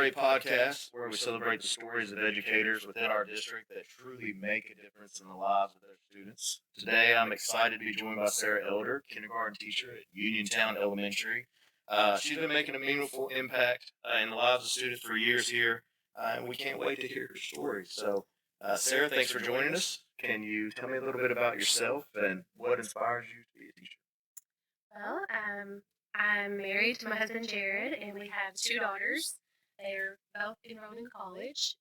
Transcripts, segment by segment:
Celebrate podcast, where we celebrate the stories of educators within our district that truly make a difference in the lives of their students. Today, I'm excited to be joined by Sara Elder, kindergarten teacher at Uniontown Elementary. She's been making a meaningful impact in the lives of students for years here, and we can't wait to hear her story. So, Sara, thanks for joining us. Can you tell me a little bit about yourself and what inspires you to be a teacher? Well, I'm married to my husband Jared, and we have two daughters. They're both enrolled in college,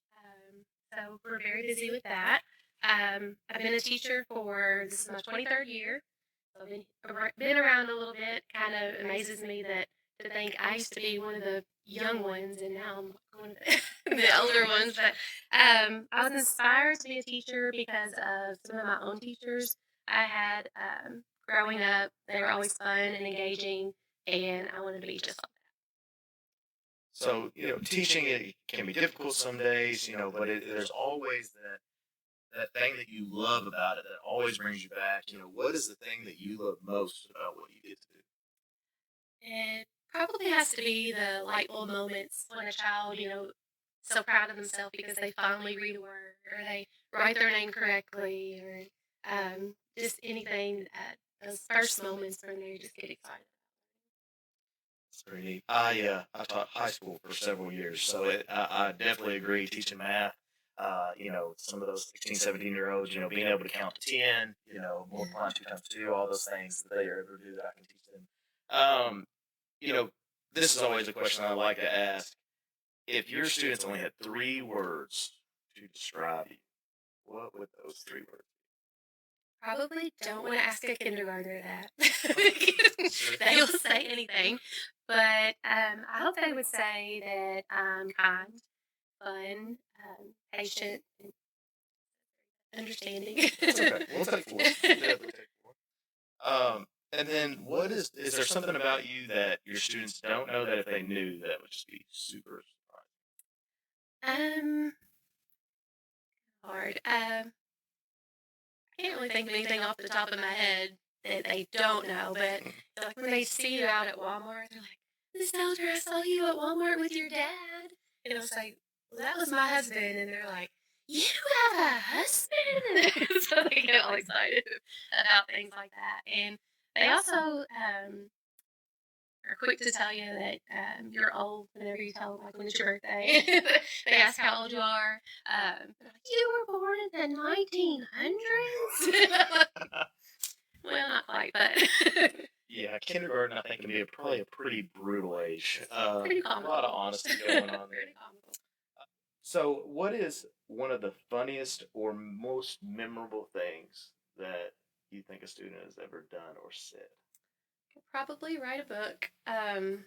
so we're very busy with that. I've been a teacher for this is my 23rd year, so I've been around a little bit. Kind of amazes me that to think I used to be one of the young ones, and now I'm one of the older ones. But I was inspired to be a teacher because of some of my own teachers I had. Growing up, they were always fun and engaging, and I wanted to be just like So, teaching it can be difficult some days, but there's always that thing that you love about it that always brings you back. What is the thing that you love most about what you get to do? that. It probably has to be the light bulb moments when a child, so proud of themselves because they finally read a word or they write their name correctly or just anything. Those first moments when they just get excited. It's pretty neat. I taught high school for several years, so I definitely agree. Teaching math, some of those 16, 17-year-olds, being able to count to 10, multiplying 2 times 2, all those things that they are able to do that I can teach them. Um, you know, this is always a question I like to ask. If your students only had 3 words to describe you, what would those 3 words Probably don't want to ask a kindergartner that. They will say anything. But I hope they would say that I'm kind, fun, patient, and understanding. be? That's okay. We'll take 4. We'll definitely take 4. And then is there something about you that your students don't know that if they knew that would just be super um, hard. I can't really think of anything off the top of my head that they don't know, but surprising? like when they see you out at Walmart, they're like, "Miss Elder, I saw you at Walmart with your dad." And I was like, "Well, that was my husband." And they're like, "You have a husband?" So they get all excited about things like that. And they also are quick to tell you that you're old whenever you tell them, like, when it's your birthday. They ask how old you are. They're like, "You were born in the 1900s?" Well, not quite, but Yeah, kindergarten I think can be probably a pretty brutal age. pretty A lot of comical. honesty going on there. Pretty comical. So, what is one of the funniest or most memorable things that you think a student has ever done or said? Could probably write a book. I'd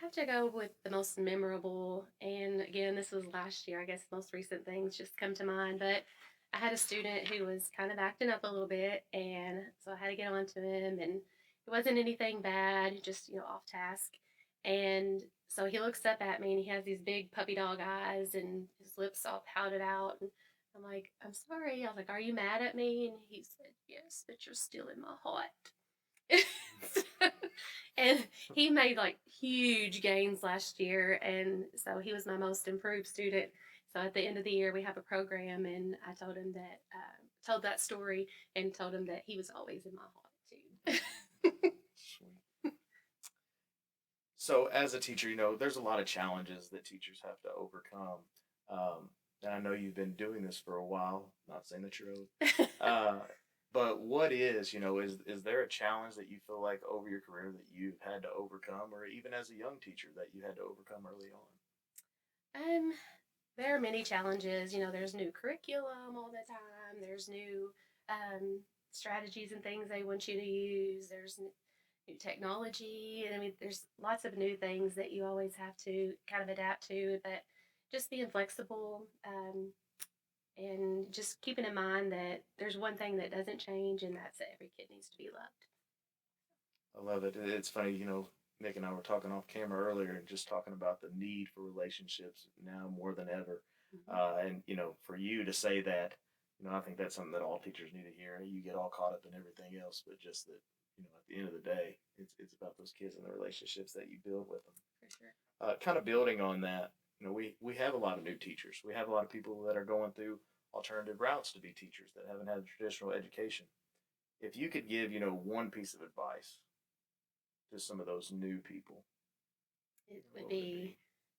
have to go with the most memorable. And again, this was last year. I guess most recent things just come to mind. But I had a student who was kind of acting up a little bit, and so I had to get on to him. And it wasn't anything bad, just off task. And so he looks up at me, and he has these big puppy dog eyes, and his lips all pouted out. And I'm like, "I'm sorry." I was like, "Are you mad at me?" And he said, "Yes, but you're still in my heart." And he made like huge gains last year, and so he was my most improved student. So at the end of the year, we have a program, and I told him that told that story, and told him that he was always in my heart too. Sweet. So, as a teacher, there's a lot of challenges that teachers have to overcome. And I know you've been doing this for a while. Not saying that you're old. But what is there a challenge that you feel like over your career that you've had to overcome, or even as a young teacher that you had to overcome early um, there are many challenges. There's new curriculum all the time. There's new strategies and things they want you to use. There's new technology. And I mean, there's lots of new things that you always have to kind of adapt to. But just being flexible and just keeping in mind that there's one thing that doesn't change, and that's that every kid needs to be loved. on? I love it. It's funny, Nick and I were talking off camera earlier and just talking about the need for relationships now more than ever. Mm-hmm. And for you to say that, I think that's something that all teachers need to hear. You get all caught up in everything else, but just that, at the end of the day, it's about those kids and the relationships that you build with them. For sure. Kind of building on that, we have a lot of new teachers. We have a lot of people that are going through alternative routes to be teachers that haven't had a traditional education. If you could give, one piece of advice to some of those new people, It would what would it be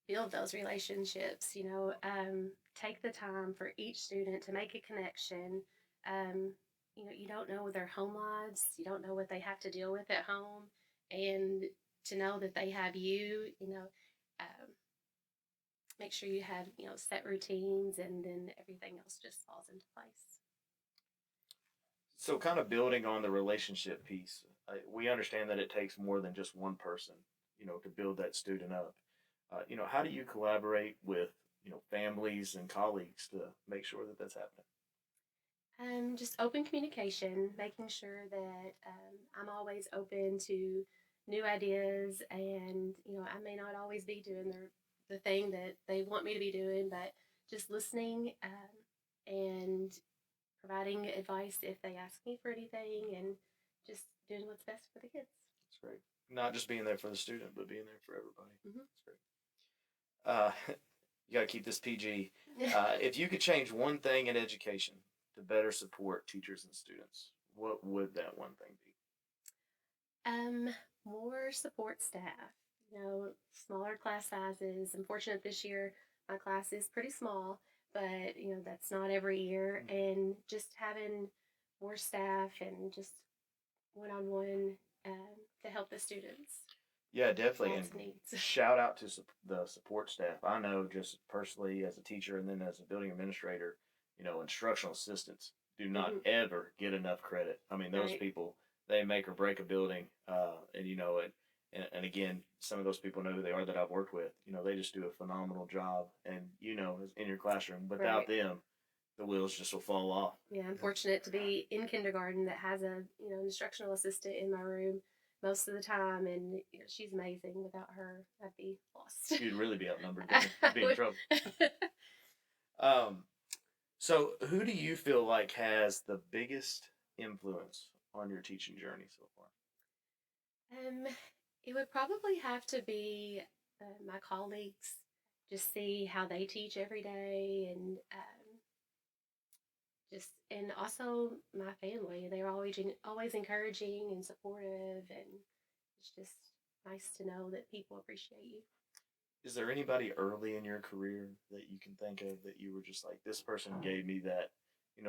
be? build those relationships, take the time for each student to make a connection. Um, you don't know their home lives, you don't know what they have to deal with at home, and to know that they have you, um, make sure you have, set routines, and then everything else just falls into place. So, kind of building on the relationship piece, we understand that it takes more than just one person, to build that student up. How do you collaborate with, families and colleagues to make sure that that's happening? Just open communication, making sure that I'm always open to new ideas, and I may not always be doing the thing that they want me to be doing, but just listening, and providing advice if they ask me for anything, and just doing what's best for the kids. That's great. Not just being there for the student, but being there for everybody. Mm-hmm. That's great. You got to keep this PG. Yeah. If you could change one thing in education to better support teachers and students, what would that one thing be? Um, More support staff. Smaller class sizes. I'm fortunate this year my class is pretty small, but that's not every year. And just having more staff and just one-on-one to help the students. Yeah, definitely. And Wants needs. shout out to the support staff. I know just personally as a teacher and then as a building administrator, instructional assistants do not Mm-hmm. ever get enough credit. I mean, those Right. people, they make or break a building. And again, some of those people know who they are that I've worked with. They just do a phenomenal job. And, in your classroom, without Right. them, the wheels just will fall off. Yeah, I'm fortunate to be in kindergarten that has a instructional assistant in my room most of the time, and she's amazing. Without her, I'd be lost. You'd really be outnumbered, then. I You'd be in would. trouble. Um, So, who do you feel like has the biggest influence on your teaching journey so far? um, it would probably have to be my colleagues. Just see how they teach every day, and and also my family. They're always encouraging and supportive, and it's just nice to know that people appreciate you. Is there anybody early in your career that you can think of that you were just like, this person gave me that,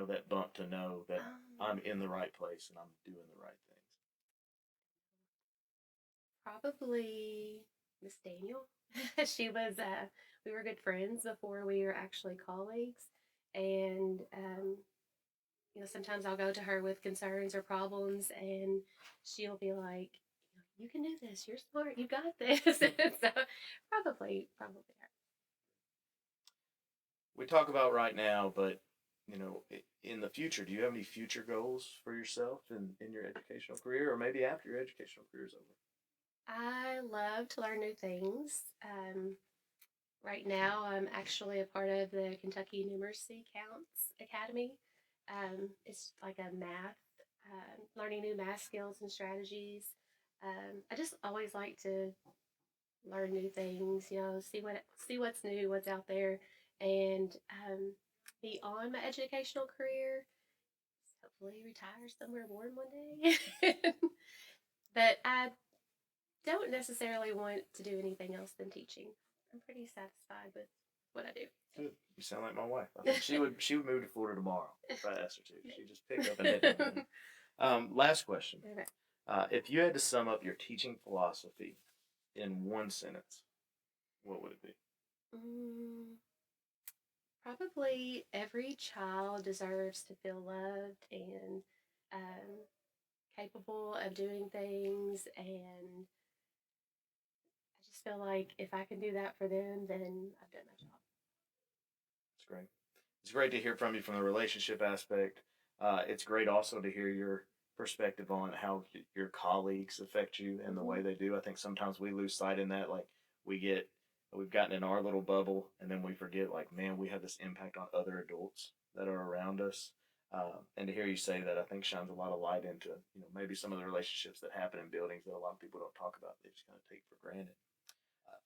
that bump to know that I'm Um, in the right place and I'm doing the right things? Probably Miss Daniel. She was. We were good friends before we were actually colleagues, and sometimes I'll go to her with concerns or problems, and she'll be like, "You can do this. You're smart. You got this." So probably her. We talk about right now, but, in the future, do you have any future goals for yourself in your educational career or maybe after your educational career is over? I love to learn new things. Right now, I'm actually a part of the Kentucky Numeracy Counts Academy. It's like a math, learning new math skills and strategies. I just always like to learn new things. See what's new, what's out there, and beyond my educational career, hopefully retire somewhere warm one day. But I don't necessarily want to do anything else than teaching. I'm pretty satisfied with what I do. Good. You sound like my wife. I think she would move to Florida tomorrow if I asked her to. She'd just pick up and hit. Last question. Okay. If you had to sum up your teaching philosophy in one sentence, what would it be? Mm, Probably every child deserves to feel loved and um, capable of doing things, and I just feel like if I can do that for them, then I've done my job. It's great. It's great to hear from you from the relationship aspect. It's great also to hear your perspective on how your colleagues affect you and the Mm-hmm. way they do. I think sometimes we lose sight in that. Like we get, we've gotten in our little bubble, and then we forget. Like, man, we have this impact on other adults that are around us. And to hear you say that, I think shines a lot of light into maybe some of the relationships that happen in buildings that a lot of people don't talk about. They just kind of take for granted.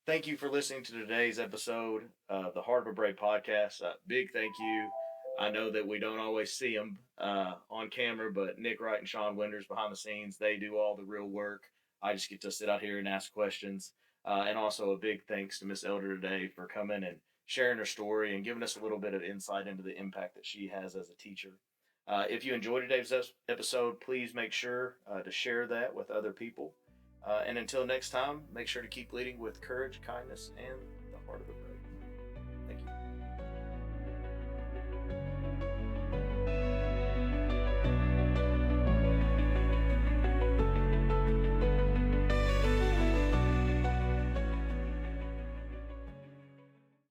thank you for listening to today's episode of the Heart of a Brave podcast. Big thank you. I know that we don't always see them on camera, but Nick Wright and Sean Winters behind the scenes, they do all the real work. I just get to sit out here and ask questions. And also a big thanks to Miss Elder today for coming and sharing her story and giving us a little bit of insight into the impact that she has as a teacher. If you enjoyed today's episode, please make sure to share that with other people. And until next time, make sure to keep leading with courage, kindness, and the heart of a